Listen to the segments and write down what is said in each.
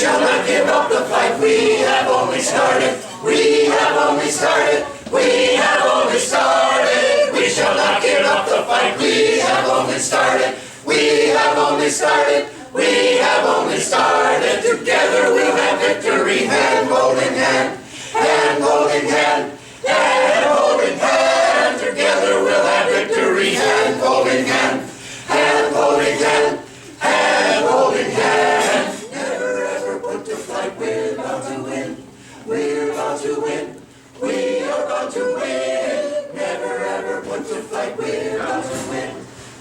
shall not give up the fight. We have only started. We have only started. We have only started. We shall not give up the fight. We have only started. We have only started. We have only started. Together we'll have victory. Hand holding hand. Hand holding hand. Hand holding hand. Together we'll have victory. Hand holding hand. Hand holding hand. Hand holding hand. Never ever put to fight. We're about to win. We're about to win. We are about to win. Never ever put to fight. We're about to win.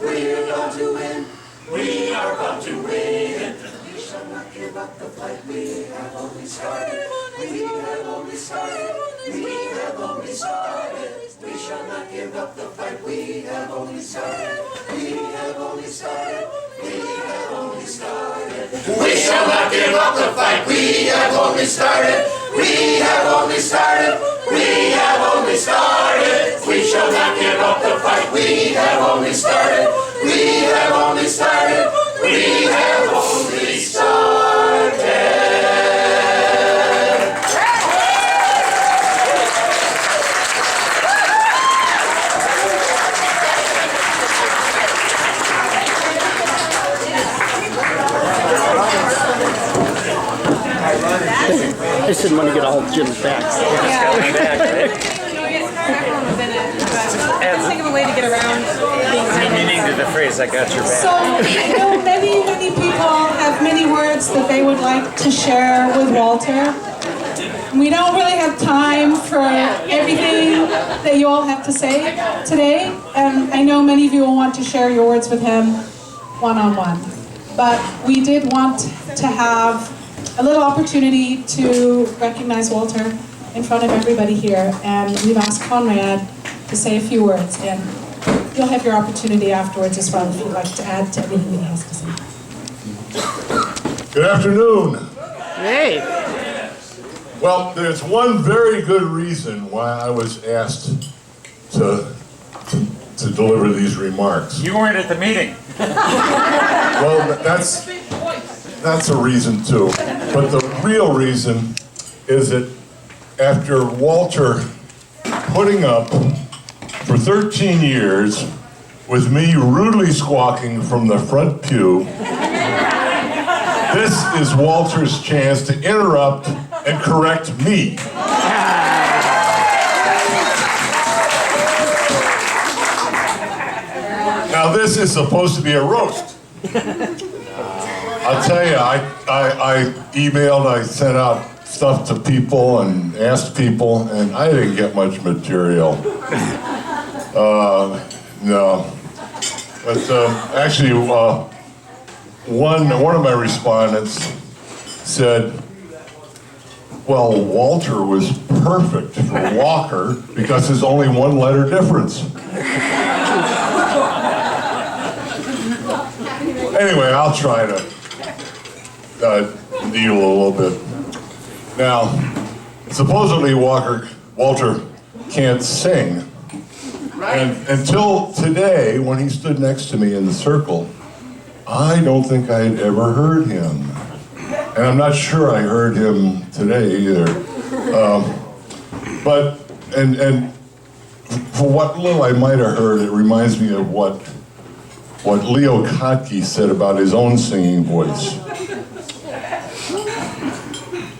We're about to win. We are about to win. We shall not give up the fight. We have only started. We have only started. We have only started. We shall not give up the fight. We have only started. We have only started. We have only started. We shall not give up the fight. We have only started. We have only started. We have only started. We shall not give up the fight. We have only started. We have only started. We have only started. I just didn't want to get all Jim's back. Let's think of a way to get around Meaning to the phrase, I got your back. So, I know many people have many words that they would like to share with Walter. We don't really have time for everything that you all have to say today, and I know many of you will want to share your words with him one-on-one. But we did want to have a little opportunity to recognize Walter in front of everybody here, and we've asked Conrad to say a few words, and you'll have your opportunity afterwards as well if you'd like to add to anything that he has to say. Good afternoon. Hey. Well, there's one very good reason why I was asked to deliver these remarks. You weren't at the meeting. Well, that's a reason too. But the real reason is that after Walter putting up for 13 years with me rudely squawking from the front pew, this is Walter's chance to interrupt and correct me. Now this is supposed to be a roast. I'll tell you, I emailed, I sent out stuff to people and asked people, and I didn't get much material. No. But actually, one of my respondents said, well, Walter was perfect for Walker because there's only one letter difference. Anyway, I'll try to deal a little bit. Now, supposedly Walter can't sing. And until today, when he stood next to me in the circle, I don't think I had ever heard him. And I'm not sure I heard him today either. But for what little I might have heard, it reminds me of what Leo Kottke said about his own singing voice.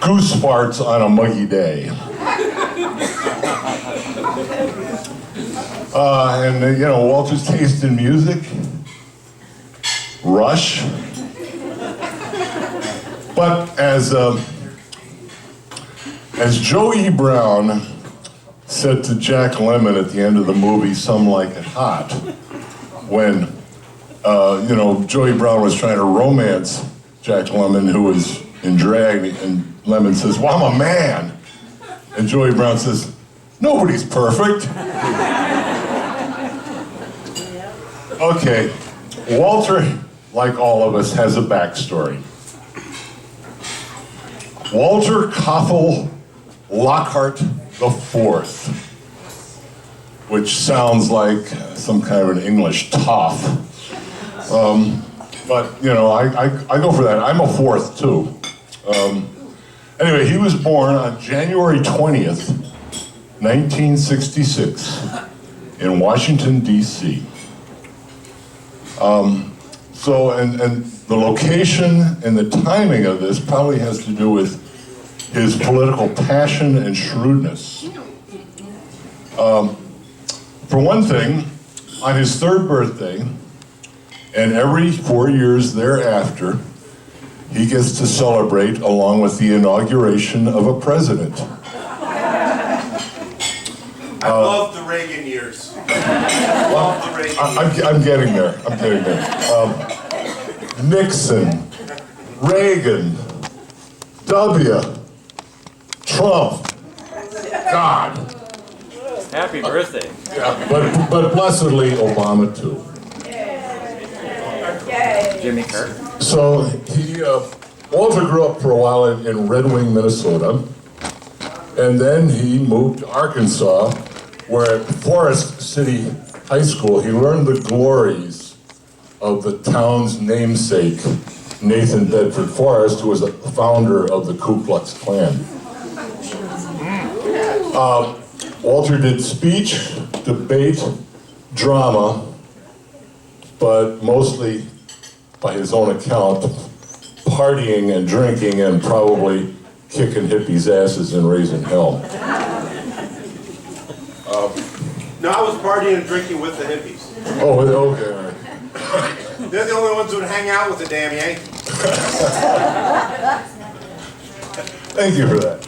Goose farts on a muggy day. And you know, Walter's taste in music, Rush. But as Joey Brown said to Jack Lemmon at the end of the movie Some Like It Hot, when you know, Joey Brown was trying to romance Jack Lemmon, who was in drag, and Lemmon says, well, I'm a man. And Joey Brown says, nobody's perfect. Okay, Walter, like all of us, has a backstory. Walter Lockhart IV, which sounds like some kind of an English toff. But, you know, I go for that. I'm a fourth, too. Anyway, he was born on January 20th, 1966, in Washington, D.C. And the location and the timing of this probably has to do with his political passion and shrewdness. For one thing, on his third birthday, and every 4 years thereafter, he gets to celebrate along with the inauguration of a president. I love the Reagan years. Love the Reagan years. I'm getting there. I'm getting there. Nixon, Reagan, W, Trump. God. Happy birthday. Yeah, but blessedly Obama too. Jimmy Carter. So Walter grew up for a while in Red Wing, Minnesota, and then he moved to Arkansas, where at Forest City High School he learned the glories of the town's namesake, Nathan Bedford Forrest, who was the founder of the Ku Klux Klan. Walter did speech, debate, drama, but mostly, by his own account, partying and drinking and probably kicking hippies' asses and raising hell. No, I was partying and drinking with the hippies. Oh, okay, all right. They're the only ones who would hang out with the damn Yankees. Thank you for that.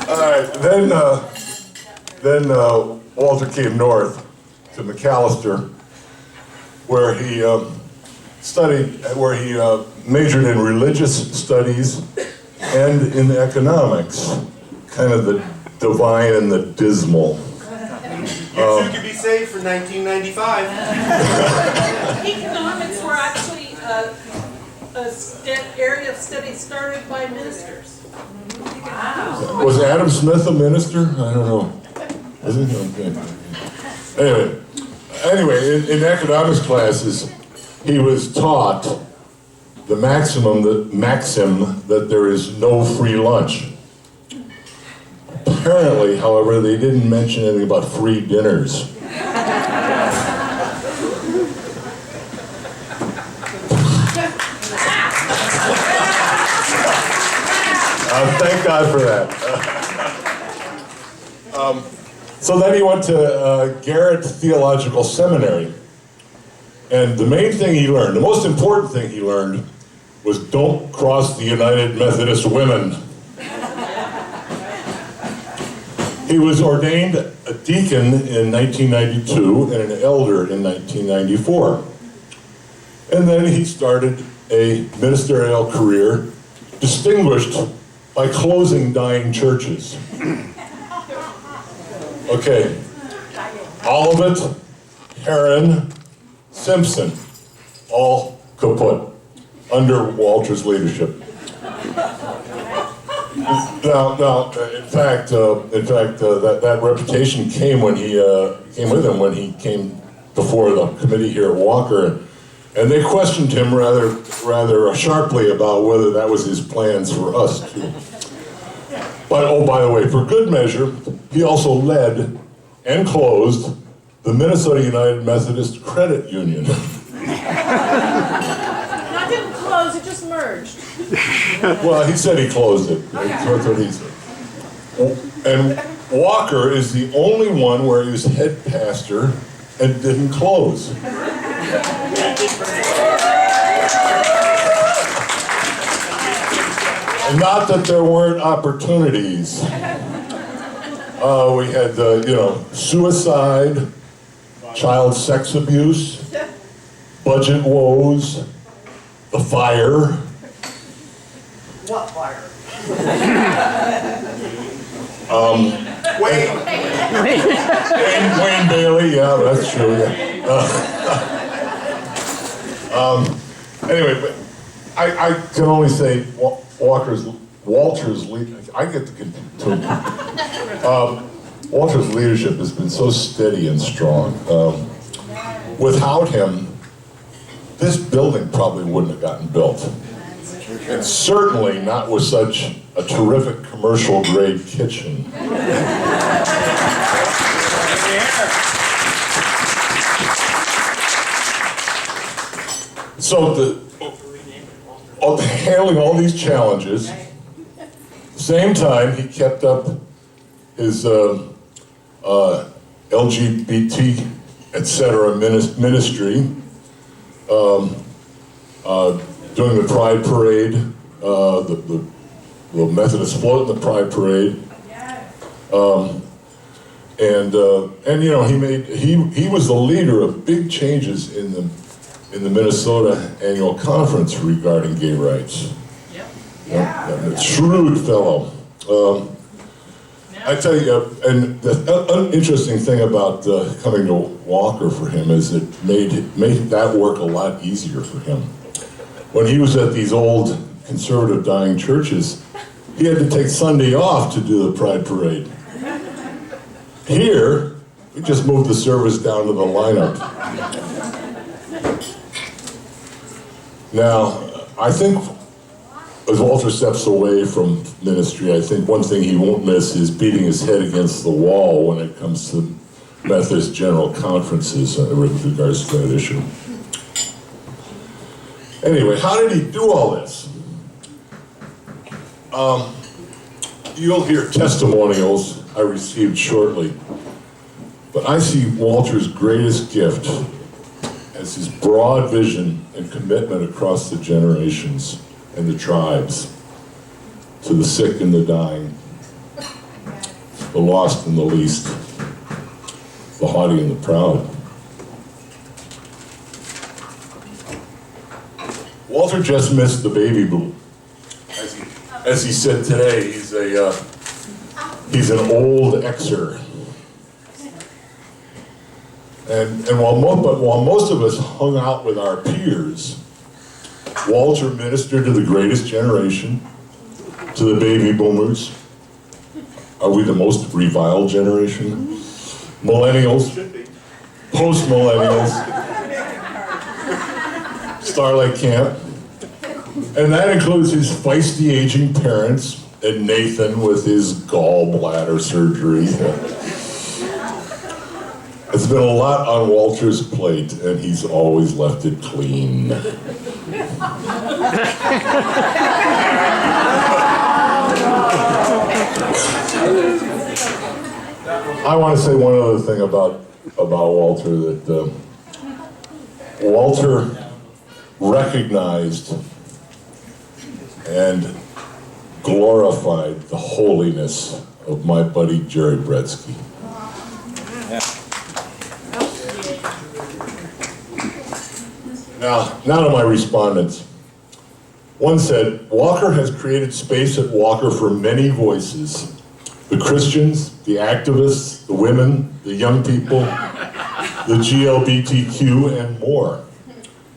All right, then Walter came north to McAllister, where he majored in religious studies and in economics, kind of the divine and the dismal. You two could be saved for 1995. Economics were actually a area of study started by ministers. Wow. Was Adam Smith a minister? I don't know. Was he? Okay. Anyway, in economics classes, he was taught the maxim that there is no free lunch. Apparently, however, they didn't mention anything about free dinners. Thank God for that. So then he went to Garrett Theological Seminary. And the main thing he learned, the most important thing he learned, was don't cross the United Methodist Women. He was ordained a deacon in 1992 and an elder in 1994. And then he started a ministerial career distinguished by closing dying churches. Okay, Olivet, Heron, Simpson, all kaput under Walter's leadership. Now, in fact, that reputation came when he came with him when he came before the committee here at Walker, and they questioned him rather sharply about whether that was his plans for us too. But oh, by the way, for good measure, he also led and closed the Minnesota United Methodist Credit Union. Not didn't close, it just merged. Well, he said he closed it. That's what he said. And Walker is the only one where he was head pastor and didn't close. And not that there weren't opportunities. We had, suicide, child sex abuse, budget woes, the fire. What fire? Wayne. Wayne Bailey, yeah, that's true. Yeah. Anyway, but I can only say Walter's I get to Walter's leadership has been so steady and strong. Without him, this building probably wouldn't have gotten built. And certainly not with such a terrific commercial-grade kitchen. So handling all these challenges, same time he kept up his LGBT, etc. ministry, doing the Pride Parade, the Methodist float in the Pride Parade, and you know he was the leader of big changes in the Minnesota annual conference regarding gay rights. Yep. Shrewd fellow. I tell you, and the interesting thing about coming to Walker for him is it made that work a lot easier for him. When he was at these old conservative dying churches, he had to take Sunday off to do the Pride Parade. Here, we just moved the service down to the lineup. Now, I think as Walter steps away from ministry, I think one thing he won't miss is beating his head against the wall when it comes to Methodist General Conferences with regards to that issue. Anyway, how did he do all this? You'll hear testimonials I received shortly, but I see Walter's greatest gift as his broad vision and commitment across the generations and the tribes, to the sick and the dying, the lost and the least, the haughty and the proud. Walter just missed the baby boom. As he said today, he's an old Xer. And while most of us hung out with our peers, Walter ministered to the greatest generation, to the baby boomers. Are we the most reviled generation? Millennials, post-millennials, Starlight Camp. And that includes his feisty aging parents and Nathan with his gallbladder surgery. It's been a lot on Walter's plate, and he's always left it clean. I want to say one other thing about Walter, that Walter recognized and glorified the holiness of my buddy Jerry Bretsky. Now to my respondents. One said, Walker has created space at Walker for many voices. The Christians, the activists, the women, the young people, the GLBTQ, and more.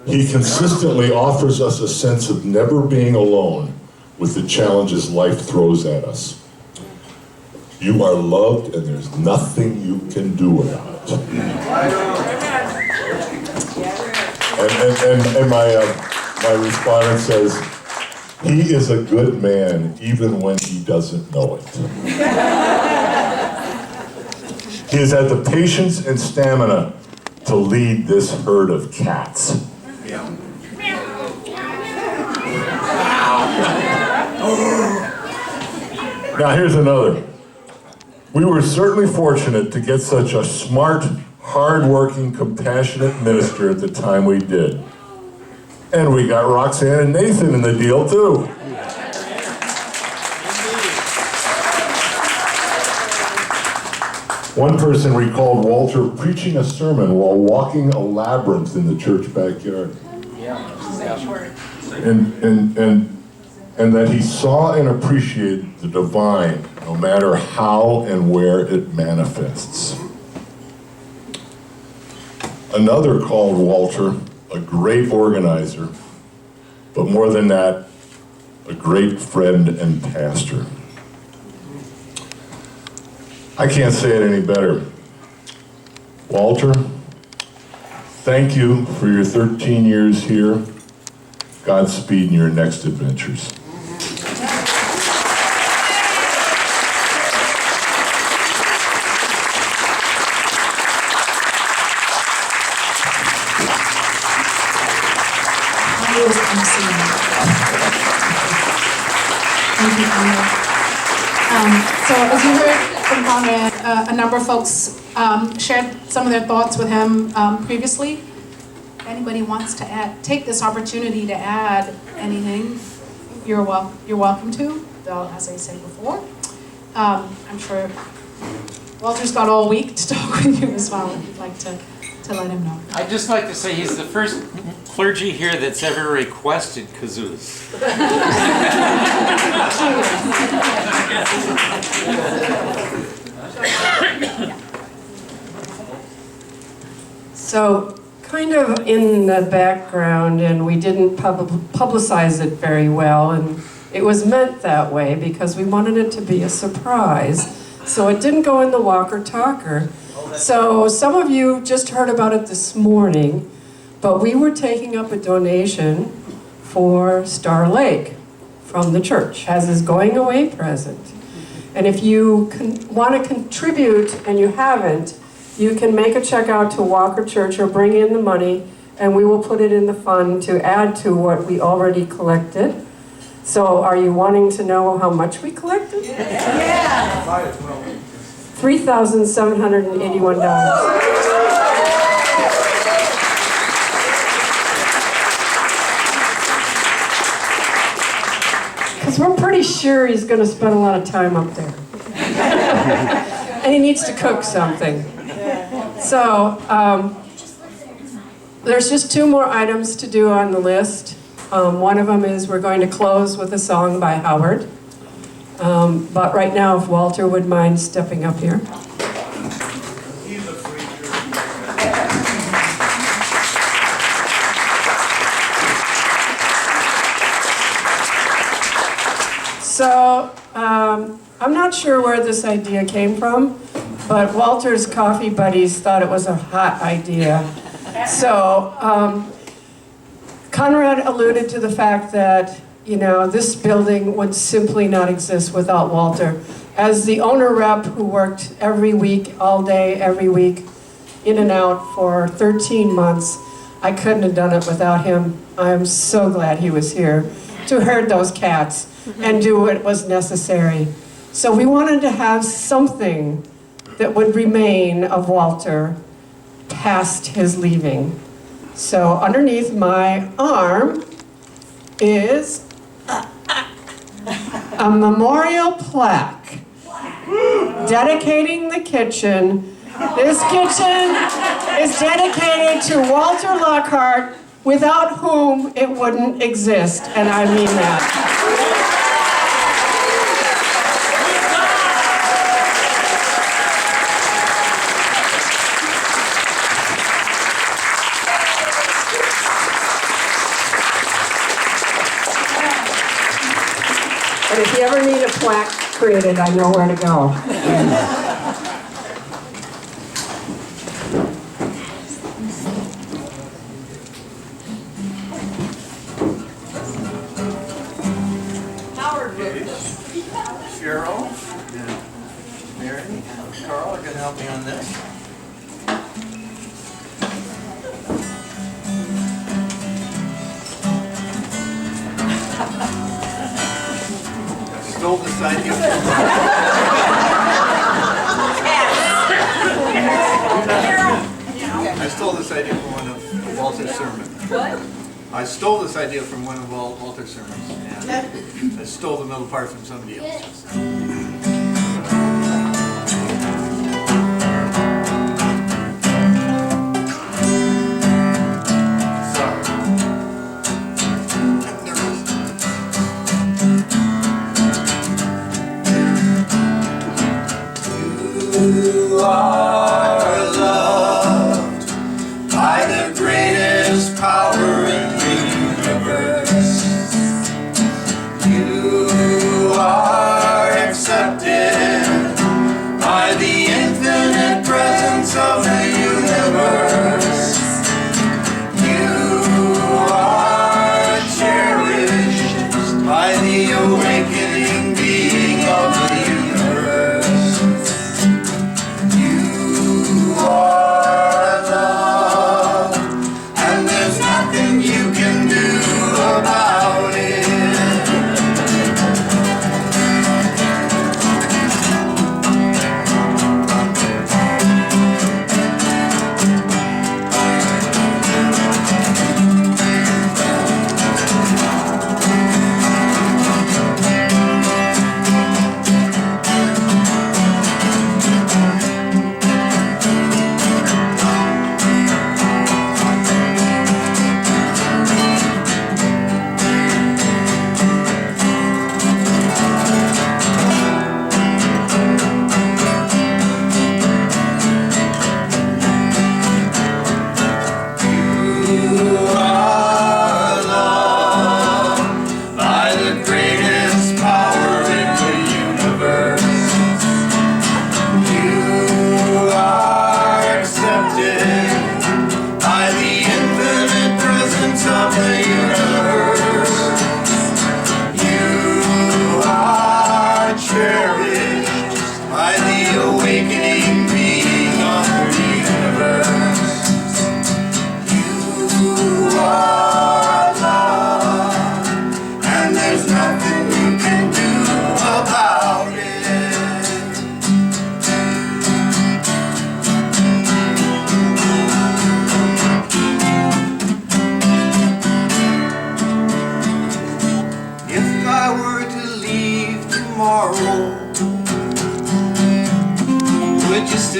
He consistently offers us a sense of never being alone with the challenges life throws at us. You are loved and there's nothing you can do about it. And my respondent says, he is a good man even when he doesn't know it. He has had the patience and stamina to lead this herd of cats. Now here's another. We were certainly fortunate to get such a smart, hard-working, compassionate minister at the time we did. And we got Roxanne and Nathan in the deal too. One person recalled Walter preaching a sermon while walking a labyrinth in the church backyard. And that he saw and appreciated the divine, no matter how and where it manifests. Another called Walter a great organizer, but more than that, a great friend and pastor. I can't say it any better. Walter, thank you for your 13 years here. Godspeed in your next adventures. Thank you, Conrad. So as you heard from Conrad, a number of folks shared some of their thoughts with him previously. If anybody wants to take this opportunity to add anything, you're welcome to, though, as I said before. I'm sure Walter's got all week to talk with you as well, if you'd like to let him know. I'd just like to say he's the first clergy here that's ever requested kazoos. So, kind of in the background, and we didn't publicize it very well, and it was meant that way because we wanted it to be a surprise. So it didn't go in the Walker Talker. So some of you just heard about it this morning, but we were taking up a donation for Star Lake from the church as his going away present. And if you want to contribute and you haven't, you can make a check out to Walker Church or bring in the money, and we will put it in the fund to add to what we already collected. So are you wanting to know how much we collected? Yeah. $3,781. Because we're pretty sure he's going to spend a lot of time up there. And he needs to cook something. So there's just two more items to do on the list. One of them is we're going to close with a song by Howard. But right now, if Walter would mind stepping up here. So, I'm not sure where this idea came from, but Walter's coffee buddies thought it was a hot idea. So, Conrad alluded to the fact that, you know, this building would simply not exist without Walter. As the owner rep who worked every week, all day, every week, in and out for 13 months, I couldn't have done it without him. I'm so glad he was here to herd those cats and do what was necessary. So we wanted to have something that would remain of Walter past his leaving. So underneath my arm is a memorial plaque dedicating the kitchen. This kitchen is dedicated to Walter Lockhart, without whom it wouldn't exist, and I mean that. But if you ever need a plaque created, I know where to go. Howard did. Cheryl and Mary and Carl are going to help me on this. I stole this idea I stole this idea from one of Walter's sermons. What? I stole this idea from one of Walter's sermons, and I stole the middle part from somebody else's. You are loved by the greatest power in the universe. You are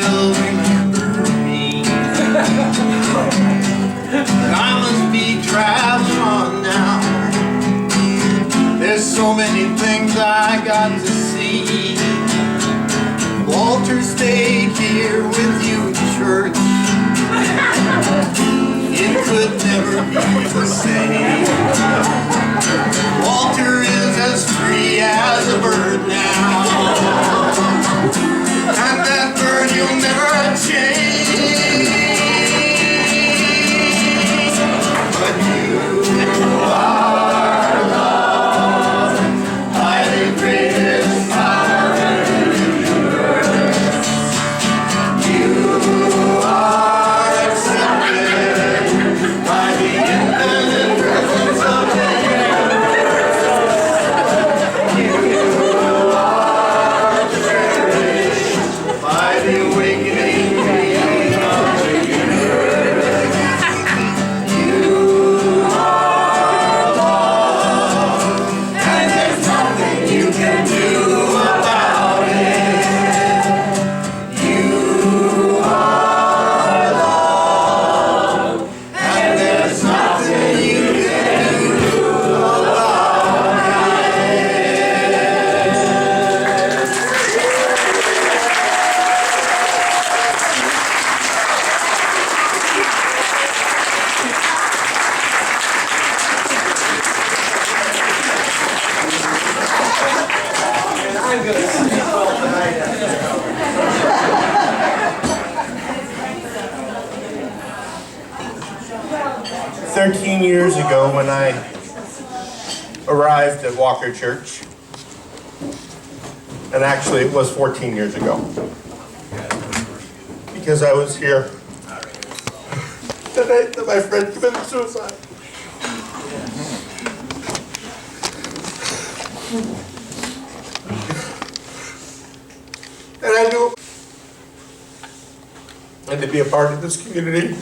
still remember me. I must be traveling on now. There's so many things I got to see. Walter stayed here with you at church. It could never be the same. Walter is as free as a bird now. And that bird you'll never change. But you are loved by the greatest power in the universe. You are accepted by the infinite presence of the universe. You are cherished by the awakening being of the universe. You are loved, and there's nothing you can do about it. You are loved, and there's nothing you can do about it. 13 years ago when I arrived at Walker Church, and actually it was 14 years ago, because I was here the night that my friend committed suicide. And I knew, and to be a part of this community,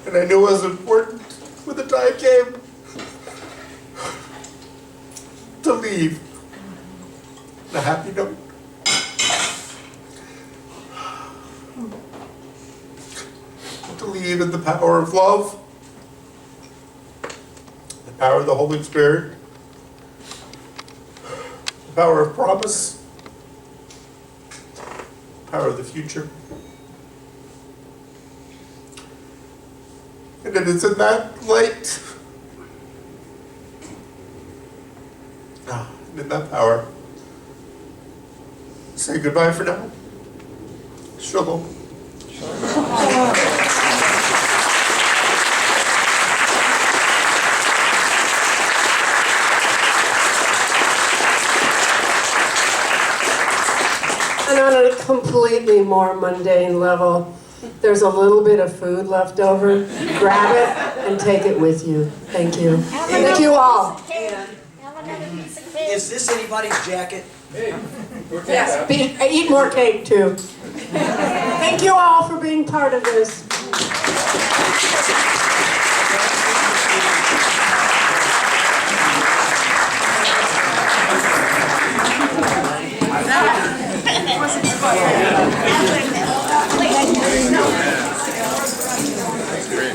and I knew it was important when the time came to leave on a happy note. To leave in the power of love, the power of the Holy Spirit, the power of promise, the power of the future. And it is in that light, and in that power, say goodbye for now. Shalom. And on a completely more mundane level, there's a little bit of food left over. Grab it and take it with you. Thank you. Thank you all. Is this anybody's jacket? Yes, eat more cake too. Thank you all for being part of this. That's great.